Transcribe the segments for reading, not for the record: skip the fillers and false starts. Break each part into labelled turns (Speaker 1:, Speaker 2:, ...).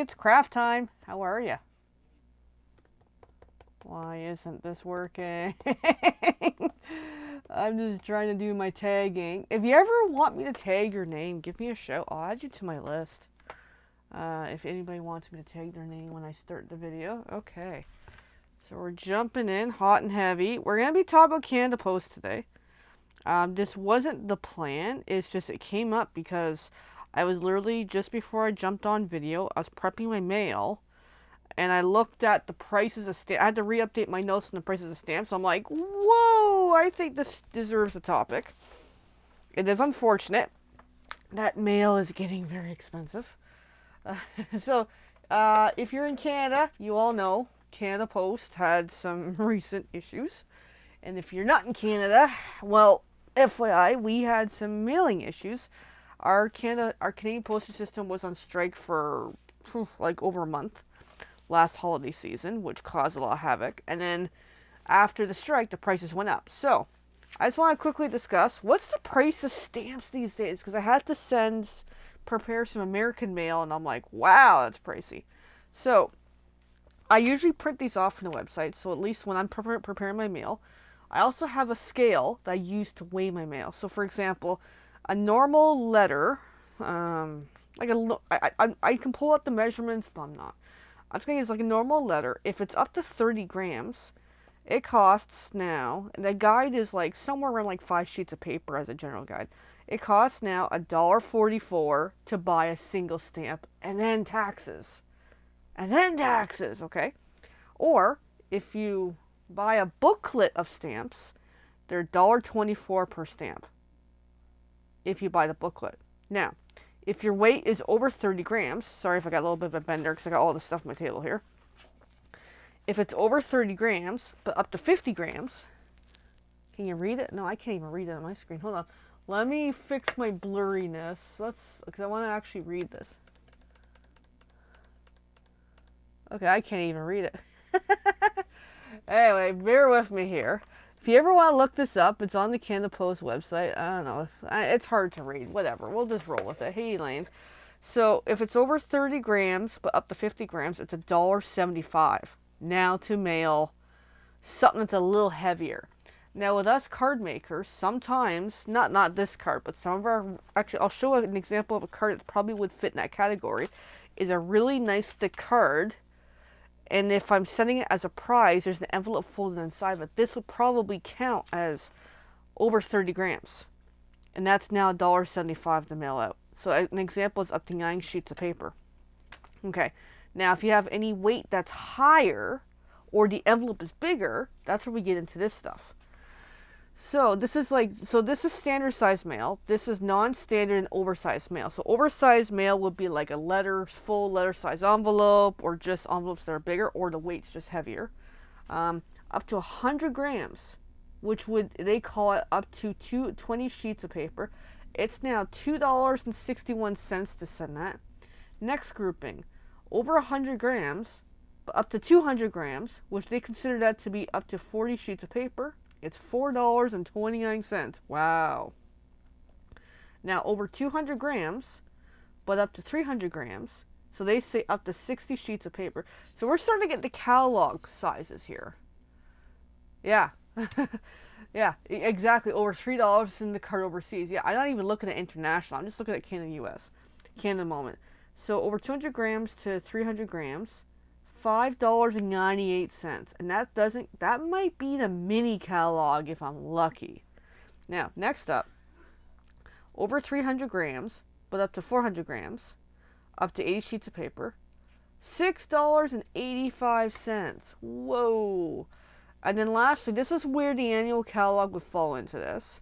Speaker 1: it's craft time. How are you? Why isn't this working? I'm just trying to do my tagging. If you ever want me to tag your name, give me a shout. I'll add you to my list. If anybody wants me to tag their name when I start the video. Okay. So we're jumping in hot and heavy. We're going to be talking about Canada Post today. This wasn't the plan. It's just it came up because I was literally, just before I jumped on video, I was prepping my mail. And I looked at the prices of stamps. I had to re-update my notes on the prices of stamps. So I'm like, whoa, I think this deserves a topic. It is unfortunate that mail is getting very expensive. So, if you're in Canada, you all know Canada Post had some recent issues. And if you're not in Canada, well, FYI, we had some mailing issues. Our Canadian postage system was on strike for like over a month last holiday season, which caused a lot of havoc. And then after the strike, the prices went up. So I just want to quickly discuss what's the price of stamps these days, because I had to prepare some American mail, and I'm like, wow, that's pricey. So I usually print these off from the website, so at least when I'm preparing my mail, I also have a scale that I use to weigh my mail. So for example, a normal letter, I can pull out the measurements, but I'm not. I'm just going to use like a normal letter. If it's up to 30 grams, it costs now, and the guide is like somewhere around like 5 sheets of paper as a general guide. It costs now $1.44 to buy a single stamp, and then taxes. And then taxes, okay? Or if you buy a booklet of stamps, they're $1.24 per stamp if you buy the booklet. Now, if your weight is over 30 grams, sorry if I got a little bit of a bender because I got all the stuff on my table here. If it's over 30 grams, but up to 50 grams, can you read it? No, I can't even read it on my screen. Hold on. Let me fix my blurriness. Because I want to actually read this. Okay, I can't even read it. Anyway, bear with me here. If you ever want to look this up, it's on the Canada Post website. I don't know. It's hard to read. Whatever. We'll just roll with it. Hey, Elaine. So, if it's over 30 grams, but up to 50 grams, it's $1.75. Now to mail something that's a little heavier. Now, with us card makers, sometimes, not this card, but some of our... Actually, I'll show an example of a card that probably would fit in that category. Is a really nice thick card. And if I'm sending it as a prize, there's an envelope folded inside, but this would probably count as over 30 grams. And that's now $1.75 to mail out. So an example is up to 9 sheets of paper. Okay. Now, if you have any weight that's higher, or the envelope is bigger, that's where we get into this stuff. So this is standard size mail. This is non-standard and oversized mail. So oversized mail would be like a full letter size envelope, or just envelopes that are bigger, or the weight's just heavier. Up to 100 grams, they call it up to 20 sheets of paper. It's now $2.61 to send that. Next grouping, over 100 grams, but up to 200 grams, which they consider that to be up to 40 sheets of paper. It's $4.29. Wow. Now, over 200 grams, but up to 300 grams. So they say up to 60 sheets of paper. So we're starting to get the catalog sizes here. Yeah. Yeah, exactly. Over $3 in the card overseas. Yeah, I'm not even looking at international. I'm just looking at Canada, US. Canada moment. So over 200 grams to 300 grams. $5.98, and that might be the mini catalog if I'm lucky. Now, next up, over 300 grams, but up to 400 grams, up to 80 sheets of paper, $6.85. Whoa. And then lastly, this is where the annual catalog would fall into this.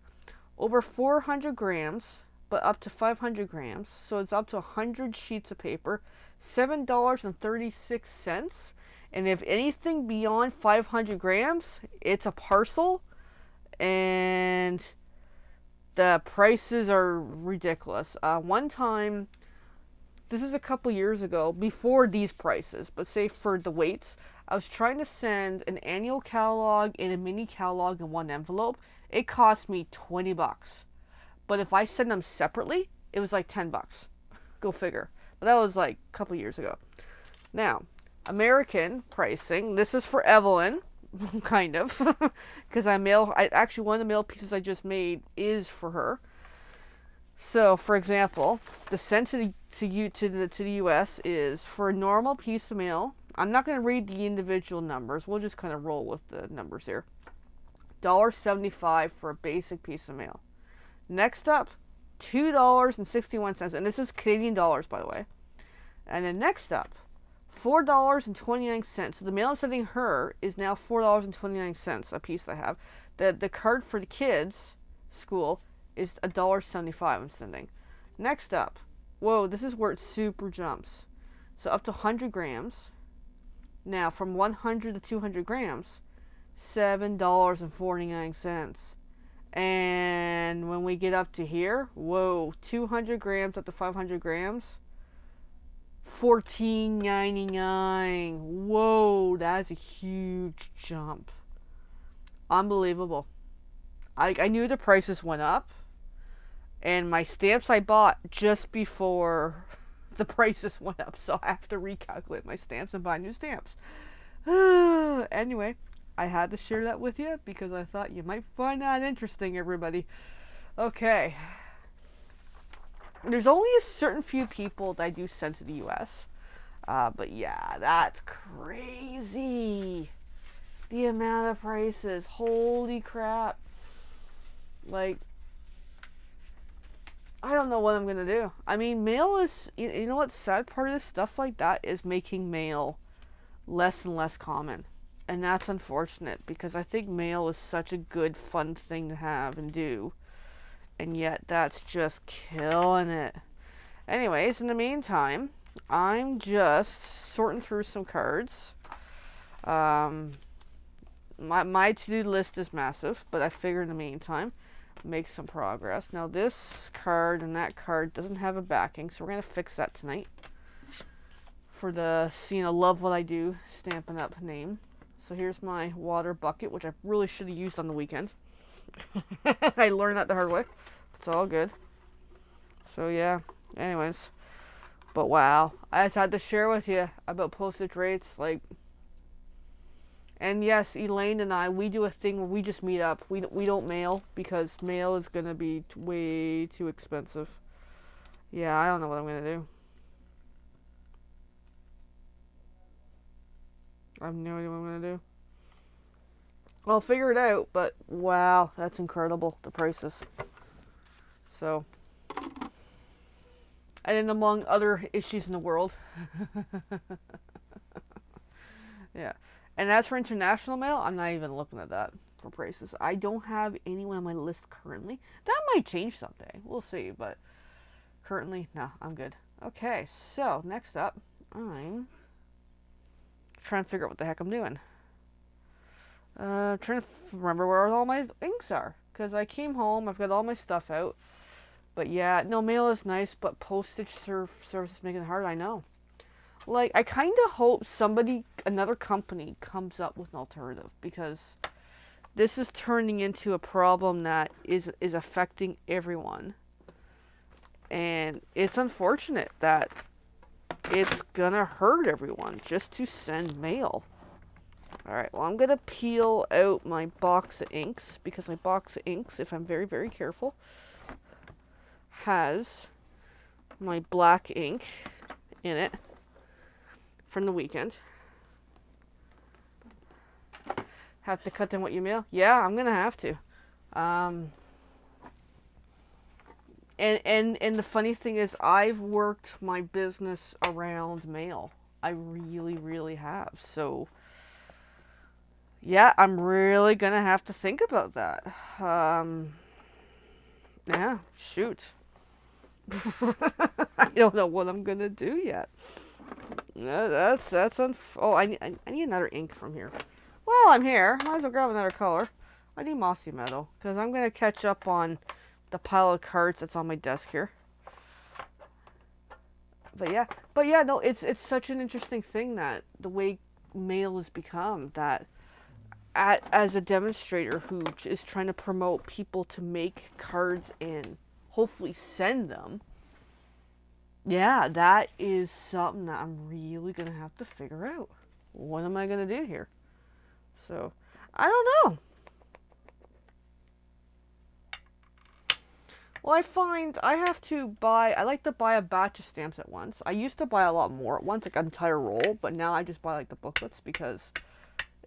Speaker 1: Over 400 grams, but up to 500 grams, so it's up to 100 sheets of paper, $7.36. And if anything beyond 500 grams, it's a parcel, and the prices are ridiculous. One time, this is a couple years ago, before these prices, but say for the weights, I was trying to send an annual catalog and a mini catalog in one envelope. It cost me $20. But if I send them separately, it was like $10. Go figure. But that was like a couple years ago. Now, American pricing. This is for Evelyn, kind of, because actually, one of the mail pieces I just made is for her. So, for example, the sent to the U.S. is for a normal piece of mail. I'm not going to read the individual numbers. We'll just kind of roll with the numbers here. $1.75 for a basic piece of mail. Next up, $2.61, and this is Canadian dollars, by the way. And then next up, $4.29. So the mail I'm sending her is now $4.29 a piece I have. The card for the kids' school is $1.75 I'm sending. Next up, whoa, this is where it super jumps. So up to 100 grams. Now from 100 to 200 grams, $7.49. And when we get up to here, whoa, 200 grams up to 500 grams, $14.99. Whoa, that's a huge jump. Unbelievable. I knew the prices went up, and my stamps I bought just before the prices went up, so I have to recalculate my stamps and buy new stamps. Anyway, I had to share that with you because I thought you might find that interesting, everybody. Okay. There's only a certain few people that I do send to the U.S. But yeah, that's crazy. The amount of prices. Holy crap. Like, I don't know what I'm going to do. I mean, mail is, you know what, sad part of this stuff like that is making mail less and less common. And that's unfortunate because I think mail is such a good, fun thing to have and do. And yet that's just killing it. Anyways, in the meantime, I'm just sorting through some cards. My to-do list is massive, but I figure in the meantime, make some progress. Now this card and that card doesn't have a backing, so we're going to fix that tonight. For the, love what I do, Stampin' Up! Name. So here's my water bucket, which I really should have used on the weekend. I learned that the hard way. It's all good. So yeah, anyways. But wow, I just had to share with you about postage rates, and yes, Elaine and I, we do a thing where we just meet up. We don't mail because mail is going to be way too expensive. Yeah, I don't know what I'm going to do. I have no idea what I'm going to do. I'll figure it out, but wow, that's incredible, the prices. So, and then among other issues in the world. Yeah. And as for international mail, I'm not even looking at that for prices. I don't have anyone on my list currently. That might change someday. We'll see, but currently, no, I'm good. Okay, so next up, I'm trying to figure out what the heck I'm doing. Trying to remember where all my inks are. Because I came home, I've got all my stuff out. But yeah, no, mail is nice, but postage service is making it hard, I know. Like, I kind of hope another company comes up with an alternative. Because this is turning into a problem that is affecting everyone. And it's unfortunate that it's gonna hurt everyone just to send mail. Alright, well, I'm gonna peel out my box of inks, because my box of inks, if I'm very, very careful, has my black ink in it from the weekend. Have to cut down what you mail? Yeah, I'm gonna have to. And the funny thing is, I've worked my business around mail. I really, really have. So, yeah, I'm really gonna have to think about that. Yeah, shoot. I don't know what I'm gonna do yet. No, oh, I need another ink from here. Well, I'm here. Might as well grab another color. I need Mossy Meadow, because I'm gonna catch up on the pile of cards that's on my desk here. But yeah, no, it's such an interesting thing that the way mail has become, that as a demonstrator who is trying to promote people to make cards and hopefully send them, Yeah, that is something that I'm really gonna have to figure out. What am I gonna do here? So, I don't know. Well, I find I have to buy, I like to buy a batch of stamps at once. I used to buy a lot more at once, like an entire roll, but now I just buy like the booklets because,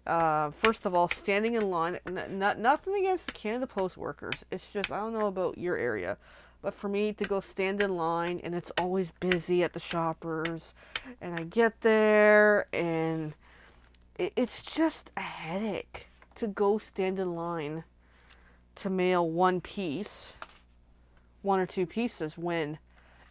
Speaker 1: first of all, standing in line, nothing against the Canada Post workers. It's just, I don't know about your area, but for me to go stand in line and it's always busy at the Shoppers, and I get there and it's just a headache to go stand in line to mail one or two pieces, when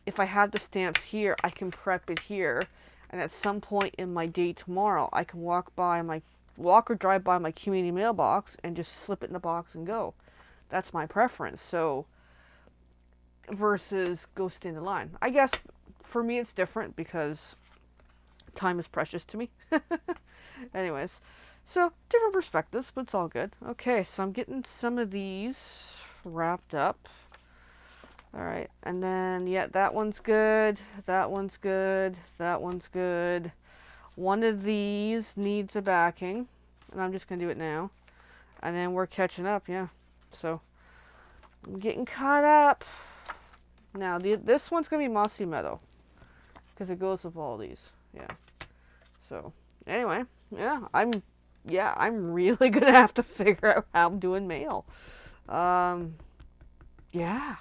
Speaker 1: if I have the stamps here, I can prep it here, and at some point in my day tomorrow, I can walk or drive by my community mailbox and just slip it in the box and go. That's my preference. So versus go stand in line. I guess for me it's different because time is precious to me. Anyways, so different perspectives, but it's all good. Okay, so I'm getting some of these wrapped up. All right, and then, yeah, that one's good, that one's good, that one's good. One of these needs a backing, and I'm just going to do it now. And then we're catching up, yeah. So, I'm getting caught up. Now, this one's going to be Mossy Meadow, because it goes with all these, yeah. So, anyway, I'm really going to have to figure out how I'm doing mail. Yeah.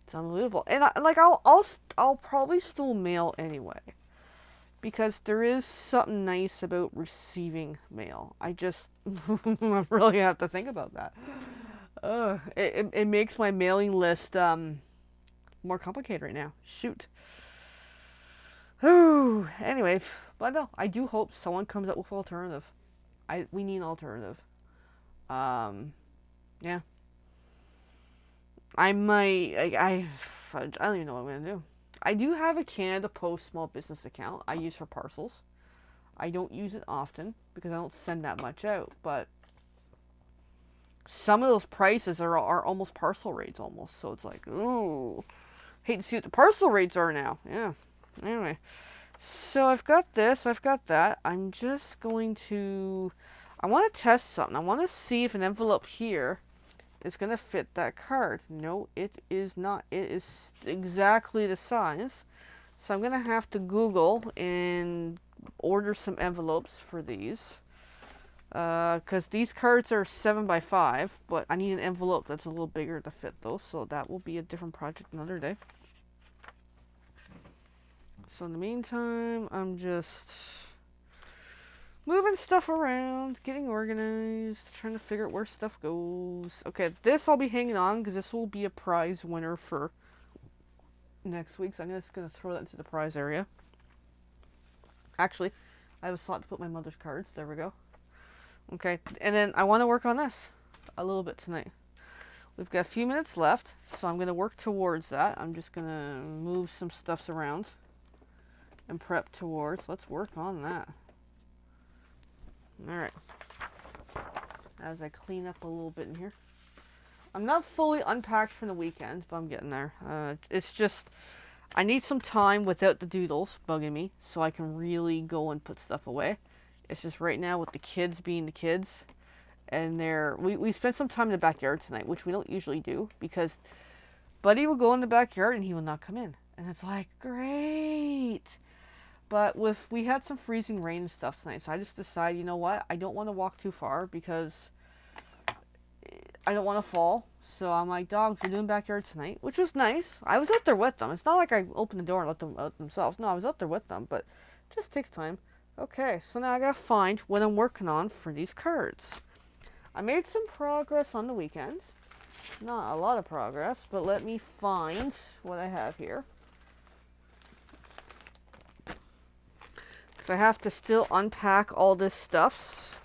Speaker 1: It's unbelievable, and I'll probably still mail anyway, because there is something nice about receiving mail. I just I really have to think about that. It makes my mailing list more complicated right now. Shoot. Ooh. Anyway, but no, I do hope someone comes up with an alternative. We need an alternative. Yeah. I might. I don't even know what I'm gonna do. I do have a Canada Post small business account I use for parcels. I don't use it often because I don't send that much out, but some of those prices are almost parcel rates almost. So it's like, ooh, hate to see what the parcel rates are now. Yeah. Anyway, so I've got this, I've got that. I'm just going to. I want to test something. I want to see if an envelope here is going to fit that card. No, it is not. It is exactly the size. So I'm going to have to Google and order some envelopes for these. Because these cards are 7x5, but I need an envelope that's a little bigger to fit those. So that will be a different project another day. So in the meantime, I'm just moving stuff around, getting organized, trying to figure out where stuff goes. Okay, this I'll be hanging on because this will be a prize winner for next week. So I'm just going to throw that into the prize area. Actually, I have a slot to put my mother's cards. There we go. Okay, and then I want to work on this a little bit tonight. We've got a few minutes left, so I'm going to work towards that. I'm just going to move some stuff around and prep towards. Let's work on that. Alright. As I clean up a little bit in here. I'm not fully unpacked from the weekend, but I'm getting there. It's just, I need some time without the doodles bugging me so I can really go and put stuff away. It's just right now with the kids being the kids, and we spent some time in the backyard tonight, which we don't usually do, because Buddy will go in the backyard and he will not come in. And it's like, great. But we had some freezing rain and stuff tonight, so I just decided, you know what, I don't want to walk too far because I don't want to fall. So I'm like, dogs are doing backyard tonight, which was nice. I was out there with them. It's not like I opened the door and let them out themselves. No, I was out there with them, but it just takes time. Okay, so now I gotta find what I'm working on for these cards. I made some progress on the weekend. Not a lot of progress, but let me find what I have here. Because I have to still unpack all this stuff.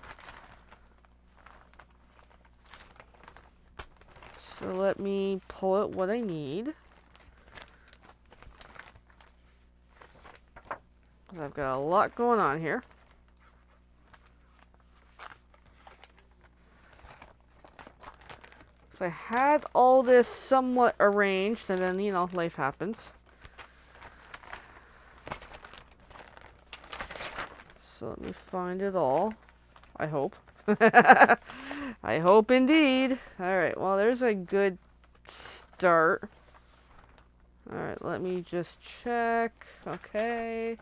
Speaker 1: So let me pull out what I need. I've got a lot going on here. So I had all this somewhat arranged, and then, life happens. So let me find it all. I hope. I hope indeed. Alright, well, there's a good start. Alright, let me just check. Okay.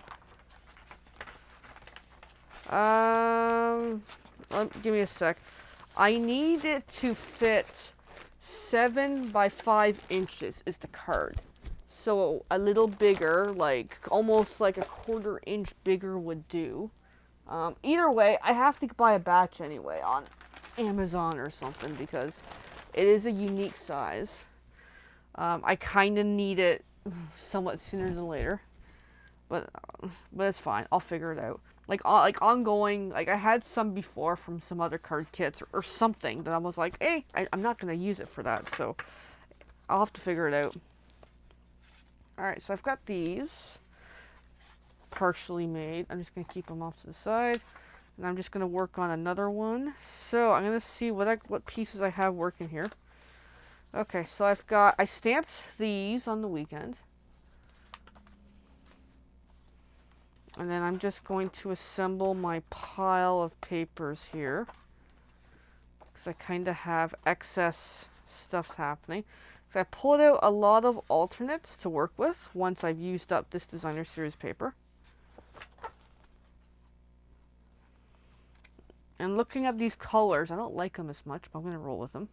Speaker 1: Give me a sec. I need it to fit 7 by 5 inches is the card. So a little bigger, like almost like a 1/4 inch bigger would do. Either way, I have to buy a batch anyway on Amazon or something because it is a unique size. I kind of need it somewhat sooner than later, but it's fine. I'll figure it out. Like ongoing, like I had some before from some other card kits or something that I was like, hey, I'm not gonna use it for that, so I'll have to figure it out. All right, so I've got these partially made. I'm just gonna keep them off to the side, and I'm just gonna work on another one. So I'm gonna see what pieces I have working here. Okay, so I stamped these on the weekend. And then I'm just going to assemble my pile of papers here, because I kind of have excess stuff happening. So I pulled out a lot of alternates to work with once I've used up this designer series paper. And looking at these colors, I don't like them as much, but I'm going to roll with them.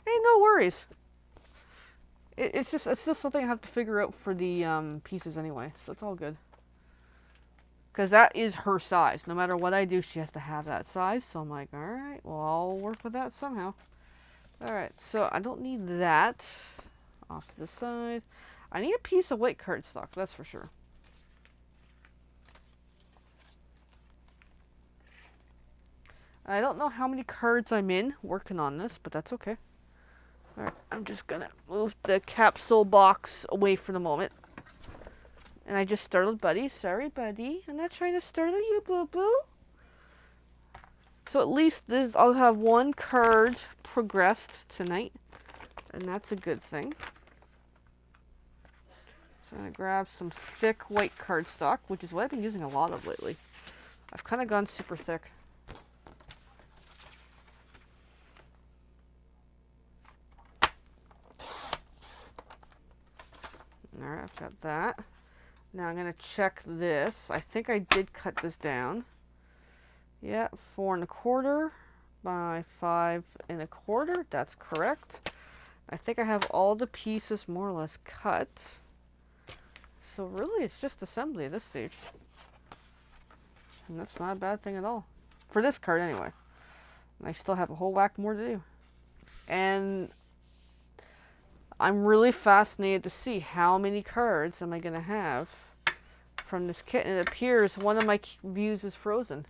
Speaker 1: Hey, no worries. It's just something I have to figure out for the pieces anyway, so it's all good. Because that is her size. No matter what I do, she has to have that size. So I'm like, alright, well, I'll work with that somehow. Alright, so I don't need that. Off to the side. I need a piece of white cardstock, that's for sure. I don't know how many cards I'm in working on this, but that's okay. Alright, I'm just gonna move the capsule box away for the moment. And I just startled Buddy. Sorry, Buddy. I'm not trying to startle you, boo-boo. So at least I'll have one card progressed tonight. And that's a good thing. So I'm going to grab some thick white cardstock, which is what I've been using a lot of lately. I've kind of gone super thick. Alright, I've got that. Now I'm going to check this. I think I did cut this down. Yeah, 4 1/4 by 5 1/4. That's correct. I think I have all the pieces more or less cut. So really it's just assembly at this stage. And that's not a bad thing at all. For this card anyway. And I still have a whole whack more to do. And I'm really fascinated to see how many cards am I going to have from this kit. And it appears one of my views is frozen.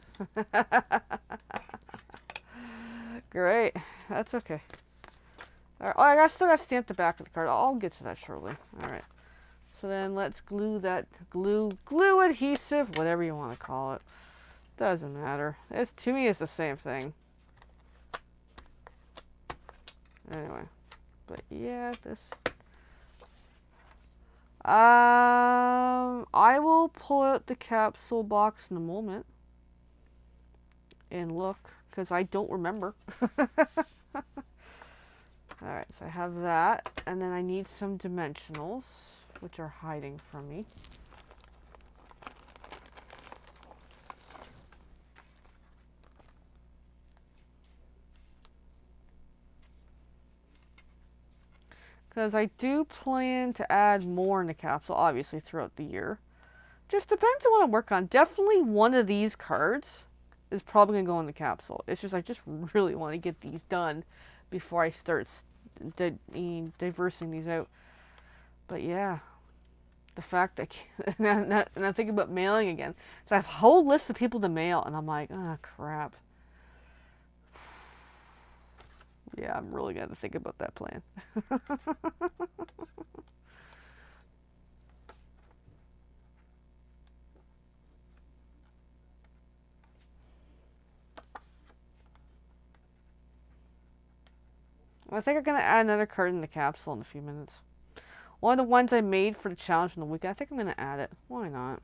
Speaker 1: Great. That's okay. Alright, oh, I still got to stamp the back of the card. I'll get to that shortly. Alright. So then let's glue that glue adhesive, whatever you want to call it. Doesn't matter. To me, it's the same thing. Anyway. But yeah, this. I will pull out the capsule box in a moment and look, because I don't remember. Alright, so I have that, and then I need some dimensionals, which are hiding from me. Because I do plan to add more in the capsule, obviously, throughout the year. Just depends on what I work on. Definitely one of these cards is probably going to go in the capsule. It's just I just really want to get these done before I start diversing these out. But yeah, the fact that and I'm thinking about mailing again. So I have a whole list of people to mail, and I'm like, oh crap. Yeah, I'm really gonna have to think about that plan. I think I'm gonna add another card in the capsule in a few minutes. One of the ones I made for the challenge in the weekend. I think I'm gonna add it. Why not?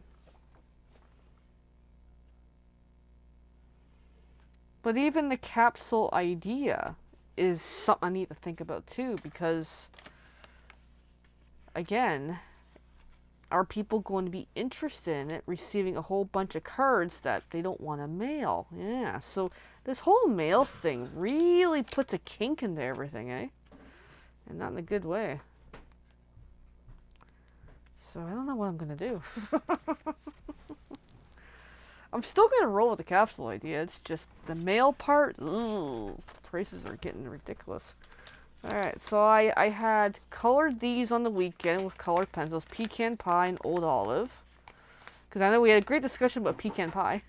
Speaker 1: But even the capsule idea is something I need to think about too, because again, are people going to be interested in it, receiving a whole bunch of cards that they don't want to mail? Yeah, so this whole mail thing really puts a kink into everything, eh? And not in a good way. So I don't know what I'm going to do. I'm still going to roll with the capsule idea. It's just the mail part, ugh, prices are getting ridiculous. Alright, so I had colored these on the weekend with colored pencils, pecan pie and old olive. Because I know we had a great discussion about pecan pie.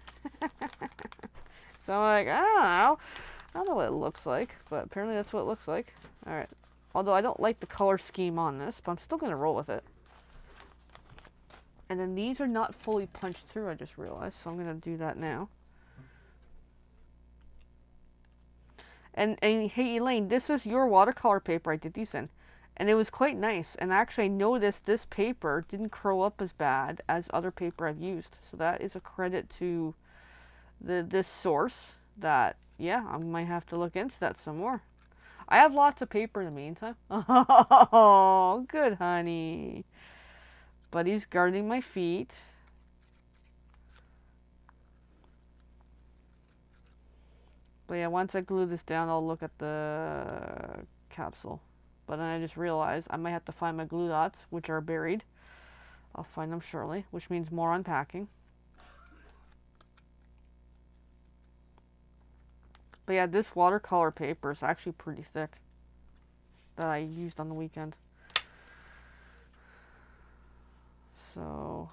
Speaker 1: So I'm like, I don't know what it looks like, but apparently that's what it looks like. Alright, although I don't like the color scheme on this, but I'm still going to roll with it. And then these are not fully punched through, I just realized, so I'm going to do that now. And hey, Elaine, this is your watercolor paper I did these in. And it was quite nice. And actually, I noticed this paper didn't curl up as bad as other paper I've used. So that is a credit to this source that, yeah, I might have to look into that some more. I have lots of paper in the meantime. Oh, good honey. Buddy's guarding my feet. But yeah, once I glue this down, I'll look at the capsule. But then I just realized I might have to find my glue dots, which are buried. I'll find them shortly, which means more unpacking. But yeah, this watercolor paper is actually pretty thick that I used on the weekend. So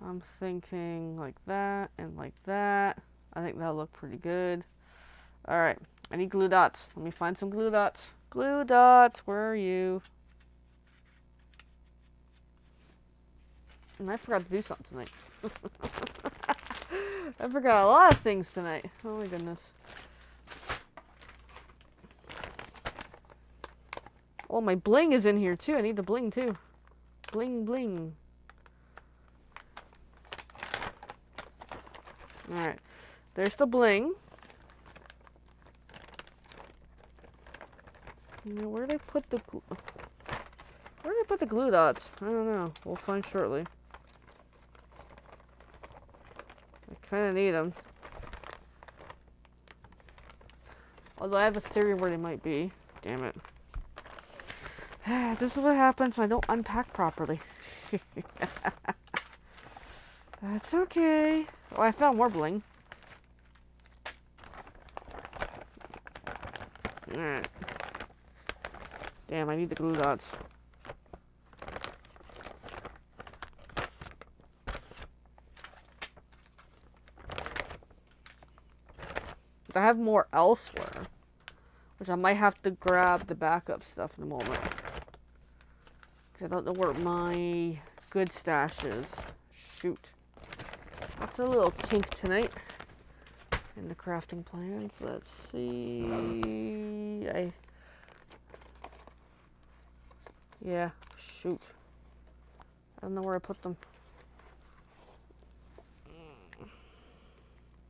Speaker 1: I'm thinking like that and like that. I think that'll look pretty good. Alright, I need glue dots. Let me find some glue dots. Glue dots, where are you? And I forgot to do something tonight. I forgot a lot of things tonight. Oh my goodness. Oh, my bling is in here too. I need the bling too. Bling, bling. Alright. There's the bling. Now, where did I put the glue? Where did I put the glue dots? I don't know. We'll find shortly. I kind of need them. Although I have a theory where they might be. Damn it. This is what happens when I don't unpack properly. That's okay. Oh, I found more bling. Alright. Damn, I need the glue dots. I have more elsewhere, which I might have to grab the backup stuff in a moment. Because I don't know where my good stash is. Shoot. That's a little kink tonight in the crafting plans. Let's see. Yeah, shoot. I don't know where I put them.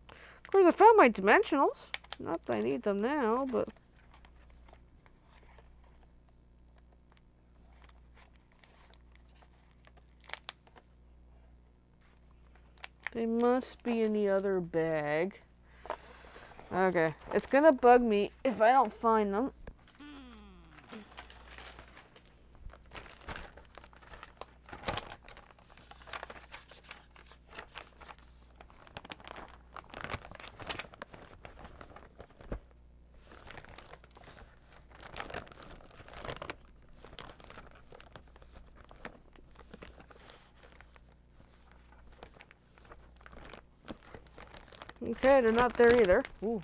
Speaker 1: Of course, I found my dimensionals. Not that I need them now, but... they must be in the other bag. Okay, it's gonna bug me if I don't find them. Okay, they're not there either. Ooh.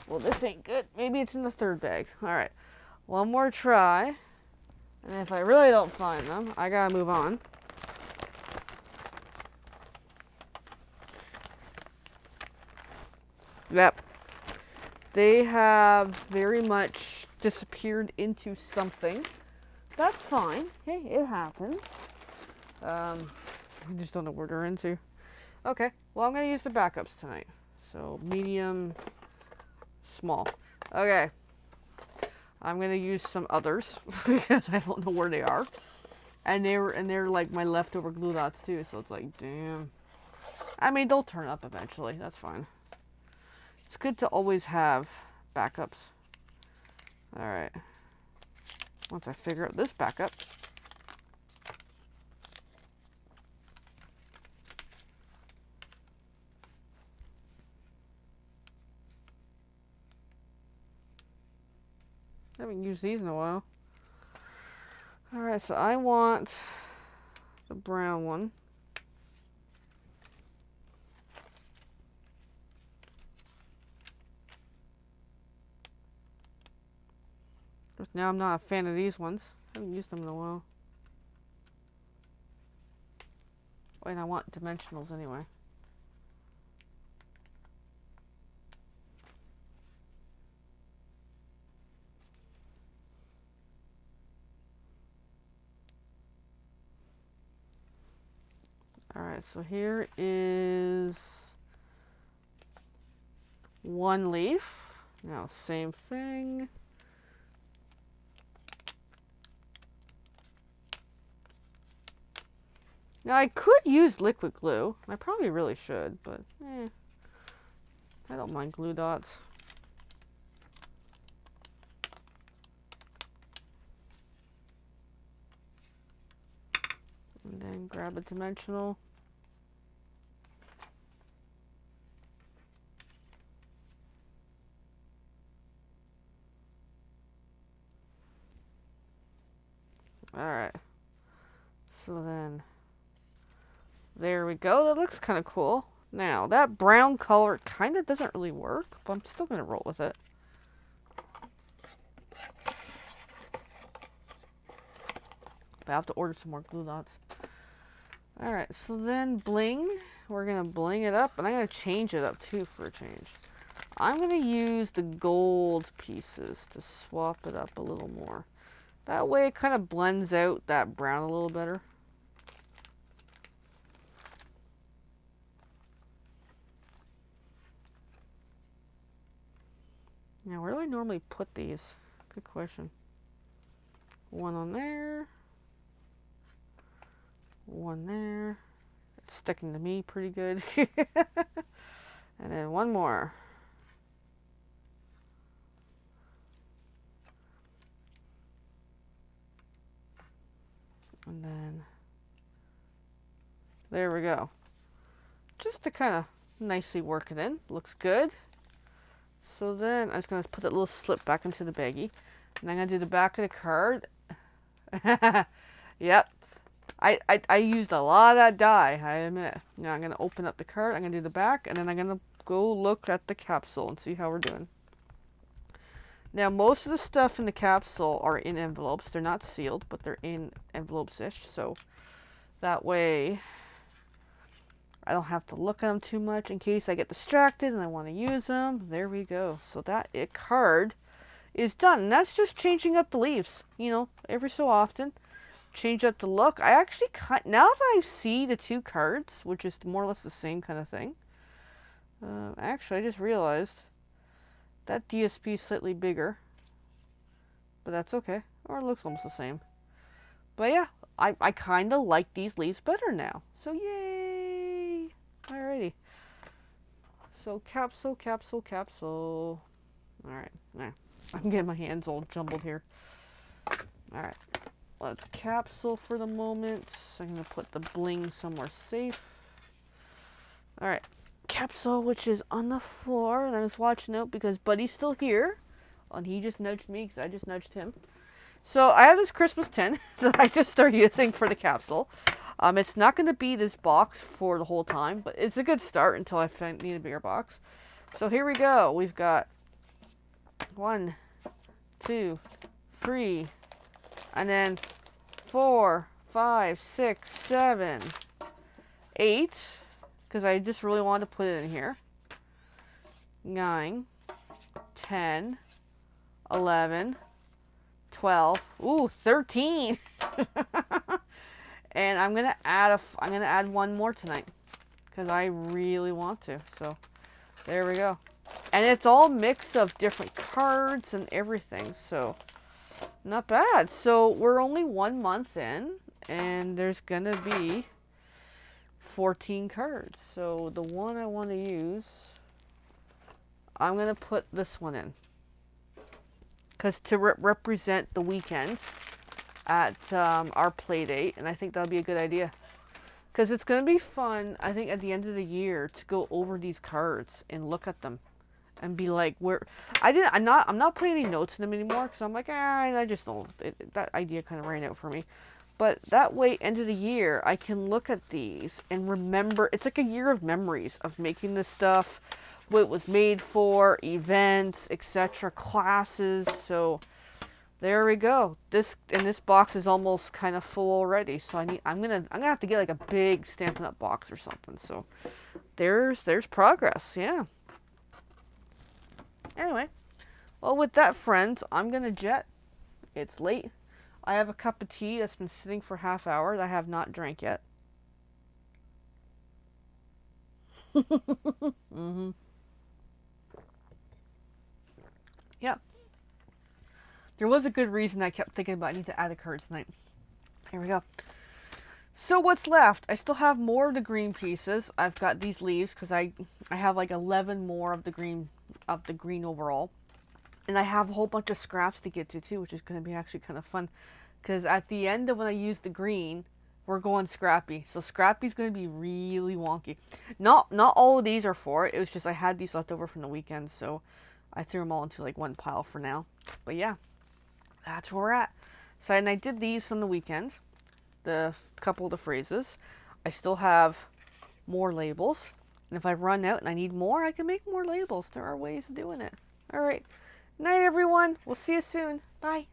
Speaker 1: Well, this ain't good. Maybe it's in the third bag. Alright. One more try. And if I really don't find them, I gotta move on. Yep. They have very much disappeared into something. That's fine. Hey, it happens. I just don't know where they're into. Okay. Well, I'm going to use the backups tonight. So medium, small. Okay. I'm gonna use some others because I don't know where they are. And they're like my leftover glue dots too, so it's like, damn. I mean, they'll turn up eventually. That's fine. It's good to always have backups. All right. Once I figure out this backup. I haven't used these in a while. All right, so I want the brown one. Now I'm not a fan of these ones. I haven't used them in a while. Oh, and I want dimensionals anyway. Alright, so here is one leaf. Now, same thing. Now, I could use liquid glue. I probably really should, but I don't mind glue dots. And then grab a dimensional. Alright. So then, there we go. That looks kind of cool. Now, that brown color kind of doesn't really work, but I'm still going to roll with it. But I have to order some more glue dots. Alright, so then bling. We're going to bling it up, and I'm going to change it up too for a change. I'm going to use the gold pieces to swap it up a little more. That way it kind of blends out that brown a little better. Now, where do I normally put these? Good question. One on there. One there. It's sticking to me pretty good. And then one more. And then there we go. Just to kind of nicely work it in. Looks good. So then I'm just going to put that little slip back into the baggie. And I'm going to do the back of the card. Yep. I used a lot of that dye, I admit. Now I'm going to open up the card. I'm going to do the back. And then I'm going to go look at the capsule and see how we're doing. Now, most of the stuff in the capsule are in envelopes. They're not sealed, but they're in envelopes-ish. So that way I don't have to look at them too much in case I get distracted and I want to use them. There we go. So that card is done. And that's just changing up the leaves, you know, every so often. Change up the look. I actually, now that I see the two cards, which is more or less the same kind of thing. Actually, I just realized that DSP is slightly bigger. But that's okay. Or it looks almost the same. But yeah, I kind of like these leaves better now. So yay! Alrighty. So capsule, capsule, capsule. Alright, nah. I'm getting my hands all jumbled here. Alright. Let's capsule for the moment. I'm going to put the bling somewhere safe. Alright. Capsule, which is on the floor. And I was watching out because Buddy's still here. And he just nudged me because I just nudged him. So I have this Christmas tin that I just started using for the capsule. It's not going to be this box for the whole time, but it's a good start until I need a bigger box. So here we go. We've got 1, 2, 3, and then 4, 5, 6, 7, 8, because I just really wanted to put it in here. 9, 10, 11, 12, ooh, 13. And I'm gonna add one more tonight because I really want to. So There we go. And it's all mix of different cards and everything, so not bad. So we're only 1 month in, and there's gonna be 14 cards. So the one I want to use, I'm gonna put this one in, because to represent the weekend at our play date, and I think that'll be a good idea. Because it's gonna be fun, I think, at the end of the year to go over these cards and look at them and be like, where I'm not putting any notes in them anymore, because I'm like, I just don't, that idea kind of ran out for me. But that way, end of the year, I can look at these and remember. It's like a year of memories of making this stuff, what it was made for, events, etc., classes. So there we go. This box is almost kind of full already. So I'm gonna have to get like a big Stampin' Up! Box or something. So there's progress. Yeah. Anyway, well, with that, friends, I'm gonna jet. It's late. I have a cup of tea that's been sitting for half hours. I have not drank yet. Mm-hmm. Yeah. There was a good reason I kept thinking about I need to add a card tonight. Here we go. So what's left? I still have more of the green pieces. I've got these leaves because I have like 11 more of the green overall. And I have a whole bunch of scraps to get to too, which is going to be actually kind of fun. Because at the end of when I use the green, we're going scrappy. So scrappy's going to be really wonky. Not all of these are for it. It was just I had these left over from the weekend, so I threw them all into like one pile for now. But yeah, that's where we're at. So and I did these on the weekend, the couple of the phrases. I still have more labels. And if I run out and I need more, I can make more labels. There are ways of doing it. All right. Night, everyone. We'll see you soon. Bye.